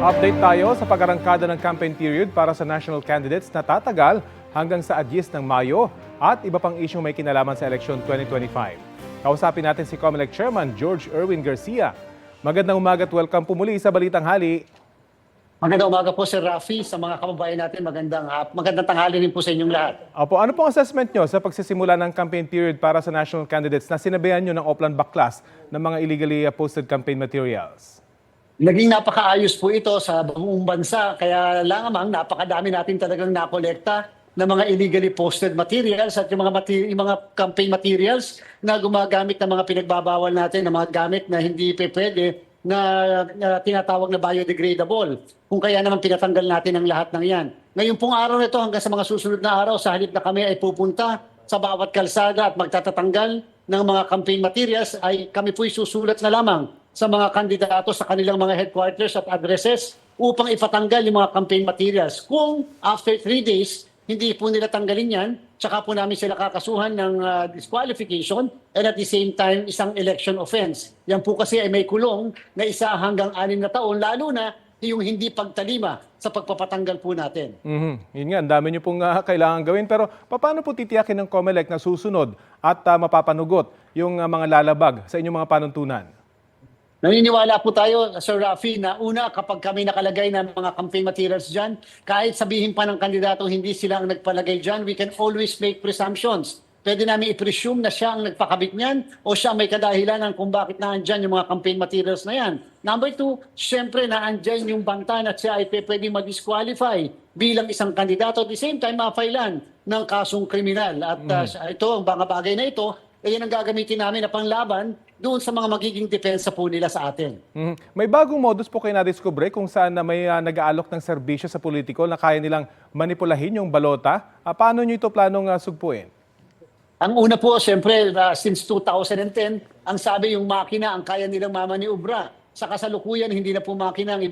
Update tayo sa pag-arangkada ng campaign period para sa national candidates na tatagal hanggang sa 10 ng Mayo at iba pang isyong may kinalaman sa eleksyon 2025. Kausapin natin si COMELEC Chairman George Erwin Garcia. Magandang umaga at welcome po muli sa Balitang Hali. Magandang umaga po Sir Rafi, sa mga kababayan natin, magandang tanghali rin po sa inyong lahat. Opo, ano pong assessment nyo sa pagsisimula ng campaign period para sa national candidates na sinabihan nyo ng Oplan Baklas ng mga illegally posted campaign materials? Naging napakaayos po ito sa buong bansa, kaya lamang napakadami natin talagang nakolekta ng mga illegally posted materials at yung mga campaign materials na gumagamit ng mga pinagbabawal natin, ng mga gamit na hindi pwede na tinatawag na biodegradable. Kung kaya naman pinatanggal natin ang lahat ng yan. Ngayon pong araw na ito hanggang sa mga susunod na araw, sa halip na kami ay pupunta sa bawat kalsada at magtatatanggal ng mga campaign materials, ay kami po'y susulat na lamang sa mga kandidato sa kanilang mga headquarters at addresses upang ipatanggal yung mga campaign materials. Kung after 3 days, hindi po nila tanggalin yan, tsaka po namin sila kakasuhan ng disqualification and at the same time isang election offense. Yan po kasi ay may kulong na 1 hanggang 6 na taon, lalo na yung hindi pagtalima sa pagpapatanggal po natin. Yun nga, ang dami nyo pong kailangan gawin. Pero paano po titiyakin ng COMELEC na susunod at mapapanugot yung mga lalabag sa inyong mga panuntunan? Naniniwala po tayo, Sir Rafi, na una kapag kami nakalagay ng mga campaign materials dyan, kahit sabihin pa ng kandidato hindi sila ang nagpalagay dyan, we can always make presumptions. Pwede namin i-presume na siya ang nagpakabit niyan o siya may kadahilanan kung bakit naandyan yung mga campaign materials na yan. Number 2, syempre naandyan yung banta na siya ay pwede ma-disqualify bilang isang kandidato. At the same time, mafailan ng kasong kriminal. At ito, ang mga bagay na ito, yan ang gagamitin namin na panglaban doon sa mga magiging depensa po nila sa atin. May bagong modus po kayo na-discover kung saan na may nag-aalok ng serbisyo sa politiko na kaya nilang manipulahin yung balota. Paano nyo ito planong sugpuin? Ang una po, siyempre, since 2010, ang sabi yung makina ang kaya nilang mamaniubra. Sa kasalukuyan, hindi na po makina ang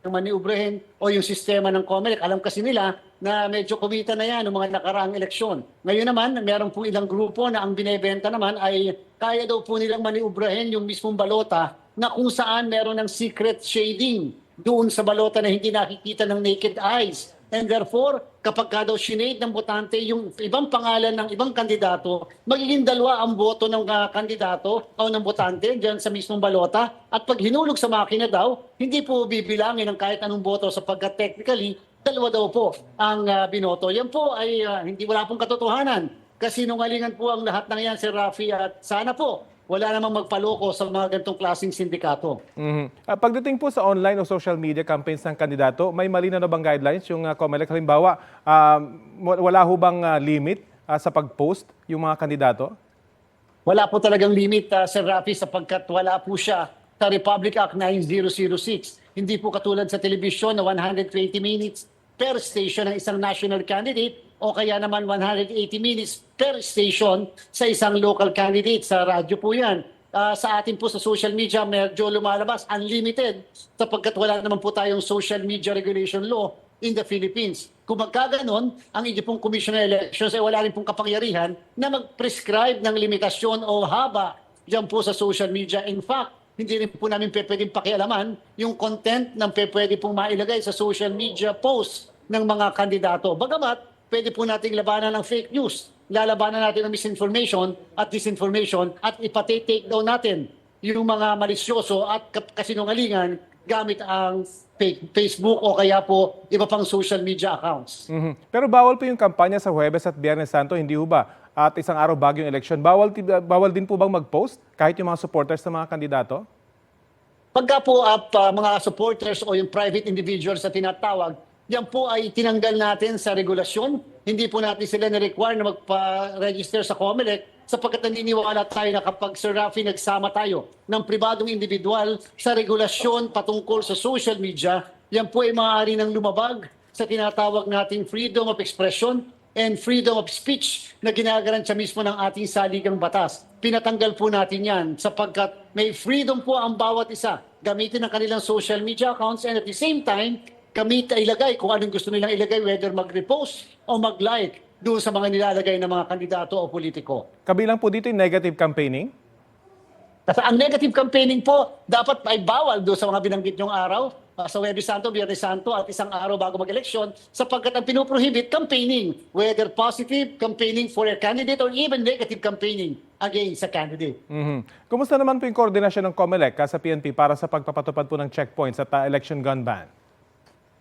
maniubrahin o yung sistema ng COMELEC. Alam kasi nila na medyo kumita na yan ng mga nakaraang eleksyon. Ngayon naman, meron po ilang grupo na ang binebenta naman ay kaya daw po nilang maniubrahin yung mismong balota na kung saan meron ng secret shading doon sa balota na hindi nakikita ng naked eyes. And therefore, kapag ka daw sinade ng botante yung ibang pangalan ng ibang kandidato, magiging 2 ang boto ng kandidato o ng botante dyan sa mismong balota. At pag hinulog sa makina daw, hindi po bibilangin ng kahit anong boto sapagkat technically, 2 daw po ang binoto. Yan po ay hindi wala pong katotohanan. Kasinungalingan po ang lahat ng yan, Sir Rafi, at sana po wala namang magpaloko sa mga ganitong klaseng sindikato. Pagdating po sa online o social media campaigns ng kandidato, may malinaw na bang guidelines yung COMELEC? Halimbawa, wala ho bang limit sa pag-post yung mga kandidato? Wala po talagang limit, Sir Rafi, sapagkat wala po siya sa Republic Act 9006. Hindi po katulad sa telebisyon na 120 minutes per station ng isang national candidate o kaya naman 180 minutes per station sa isang local candidate. Sa radyo po yan. Sa atin po sa social media, medyo lumalabas, unlimited, sapagkat wala naman po tayong social media regulation law in the Philippines. Kung magkaganon, ang inyo pong Commission on Elections ay wala rin pong kapangyarihan na mag-prescribe ng limitasyon o haba dyan po sa social media. In fact, hindi rin po namin pwedeng pakialaman yung content ng pwede pong mailagay sa social media posts ng mga kandidato. Bagamat, pwede po nating labanan ng fake news. Lalabanan natin ang misinformation at disinformation at ipatitake down natin yung mga malisyoso at kasinungalingan gamit ang Facebook o kaya po iba pang social media accounts. Pero bawal po yung kampanya sa Huwebes at Biyernes Santo, hindi ho ba? At isang araw bago yung election, bawal din po bang mag-post kahit yung mga supporters ng mga kandidato? Pagka po mga supporters o yung private individuals na tinatawag, yan po ay tinanggal natin sa regulasyon. Hindi po natin sila na-require na magpa-register sa COMELEC sapagkat naniniwala tayo na kapag, Sir Rafi, nagsama tayo ng pribadong individual sa regulasyon patungkol sa social media, yan po ay maaari ng lumabag sa tinatawag nating freedom of expression and freedom of speech na ginagarantiya mismo ng ating saligang batas. Pinatanggal po natin yan sapagkat may freedom po ang bawat isa. Gamitin ang kanilang social media accounts and at the same time, kami ilagay kung anong gusto nilang ilagay, whether mag-repost o mag-like doon sa mga nilalagay ng mga kandidato o politiko. Kabilang po dito yung negative campaigning? Kasi ang negative campaigning po, dapat ay bawal doon sa mga binanggit niyong araw. sa Huwebes Santo, Biyernes Santo at isang araw bago mag-eleksyon sapagkat ang pinoprohibit campaigning, whether positive campaigning for a candidate or even negative campaigning against a candidate. Kumusta naman po yung koordinasyon ng COMELEC sa PNP para sa pagpapatupad po ng checkpoints at election gun ban?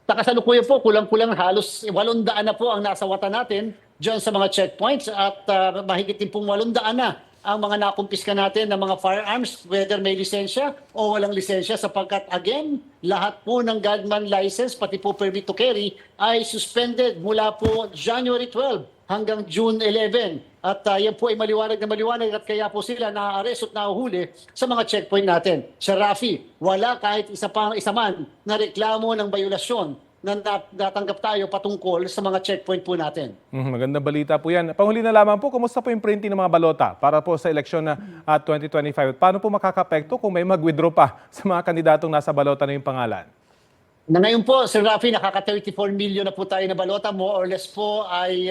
Sa kasalukuyan po, kulang-kulang halos 800 na po ang nasa wata natin dyan sa mga checkpoints at mahigit din pong 800 na ang mga nakumpiska natin ng mga firearms, whether may lisensya o walang lisensya sapagkat again, lahat po ng gunman license, pati po permit to carry, ay suspended mula po January 12 hanggang June 11. At yan po ay maliwanag na maliwanag at kaya po sila na-arrest at nahuhuli sa mga checkpoint natin. Sir Rafi, wala kahit isa man na reklamo ng bayulasyon na natanggap tayo patungkol sa mga checkpoint po natin. Magandang balita po yan. Panghuli na lamang po, kumusta po yung printing ng mga balota para po sa eleksyon na 2025? Paano po makakapekto kung may mag-withdraw pa sa mga kandidatong nasa balota na yung pangalan? Na ngayon po, Sir Rafi, nakaka-34 million na po tayo na balota. More or less po ay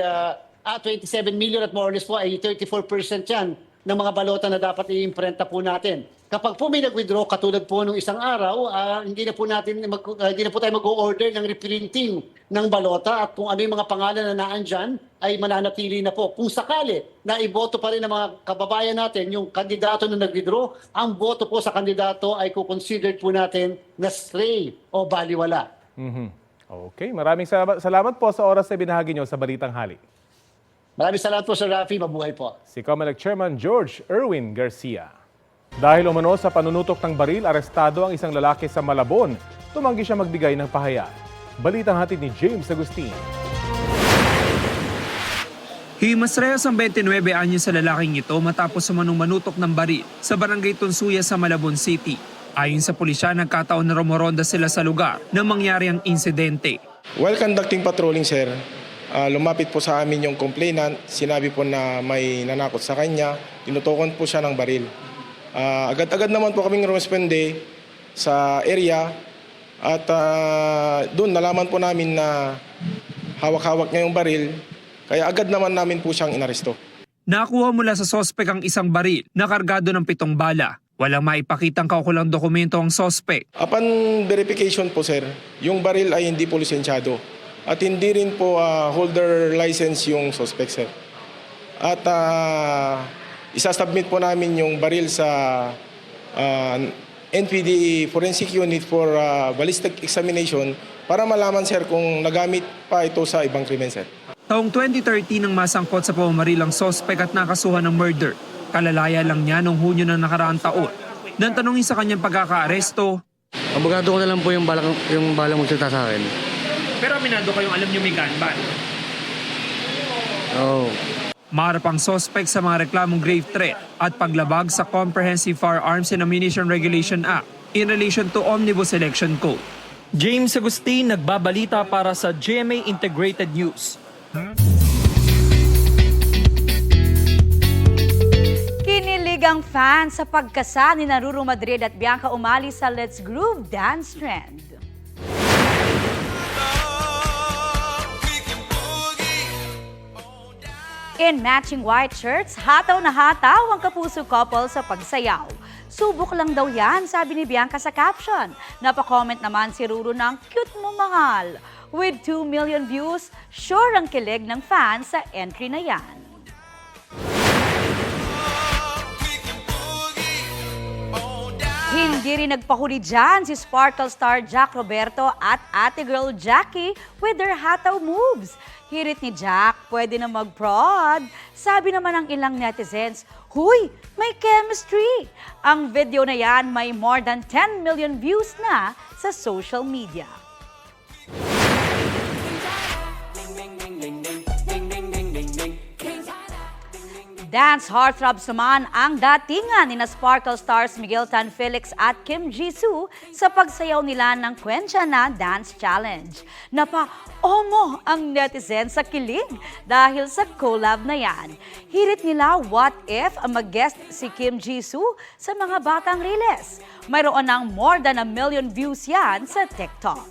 27 million at more or less po ay 34% yan ng mga balota na dapat i-imprenta po natin. Kapag po may nag-withdraw, katulad po nung isang araw, hindi na po tayo mag-o-order ng reprinting ng balota at kung ano yung mga pangalan na naandyan ay mananatili na po. Kung sakali na iboto pa rin ng mga kababayan natin yung kandidato na nag-withdraw, ang boto po sa kandidato ay kukonsidered po natin na stray o baliwala. Okay, maraming salamat po sa oras na binahagi nyo sa Balitang Hali. Maraming salamat po, Sir Rafi. Mabuhay po. Si COMELEC Chairman George Erwin Garcia. Dahil umano sa panunutok ng baril, arestado ang isang lalaki sa Malabon. Tumanggi siya magbigay ng pahayag. Balitang hatid ni James Agustin. Himasraya ang 29 anyos sa lalaking ito matapos sumanong manutok ng baril sa barangay Tunsuya sa Malabon City. Ayon sa pulisya, nagkataon na rumoronda sila sa lugar nang mangyari ang insidente. While conducting patrolling, sir, lumapit po sa amin yung complainant. Sinabi po na may nanakot sa kanya. Tinutukan po siya ng baril. Agad-agad naman po kaming rumesponde sa area at doon nalaman po namin na hawak-hawak niya yung baril. Kaya agad naman namin po siyang inaresto. Nakuha mula sa sospek ang isang baril na kargado ng 7 bala. Walang maipakitang kaukulang dokumento ang sospek. Upon verification po, sir, yung baril ay hindi po lisensyado. At hindi rin po holder license yung suspect, sir. At isasubmit po namin yung baril sa NPD Forensic Unit for ballistic examination para malaman, sir, kung nagamit pa ito sa ibang krimen, sir. Taong 2013 nang masangkot sa pamamaril ang sospek at nakasuhan ng murder. Kalalaya lang niya noong Hunyo ng nakaraang taon. Nang tanongin sa kanyang pagkakaaresto, abogado ko na lang po yung balang magsalita sa akin. pero aminado kayong alam niyo may gun ban. Oo. Maharap ang sospek sa mga reklamong grave threat at paglabag sa Comprehensive Firearms and Ammunition Regulation Act in relation to Omnibus Election Code. James Agustin nagbabalita para sa GMA Integrated News. Kinilig ang fans sa pagkasa ni Ruru Madrid at Bianca Umali sa Let's Groove dance trend. In matching white shirts, hataw na hataw ang kapuso couple sa pagsayaw. Subok lang daw yan, sabi ni Bianca sa caption. Napakomment naman si Ruru ng cute mo mahal. With 2 million views, sure ang kilig ng fans sa entry na yan. Hindi rin nagpahuli dyan si Sparkle star Jack Roberto at ate girl Jackie with their hataw moves. Hirit ni Jack, pwede na mag-prod. Sabi naman ng ilang netizens, huy, may chemistry! Ang video na yan may more than 10 million views na sa social media. Dance heartthrobs naman ang datingan ni Sparkle stars Miguel Tan Felix at Kim Jisoo sa pagsayaw nila ng Kwensya na Dance Challenge. Napa-omo ang netizen sa kilig dahil sa collab na yan. Hirit nila what if mag-guest si Kim Jisoo sa mga batang riles. Mayroon ng more than 1 million views yan sa TikTok.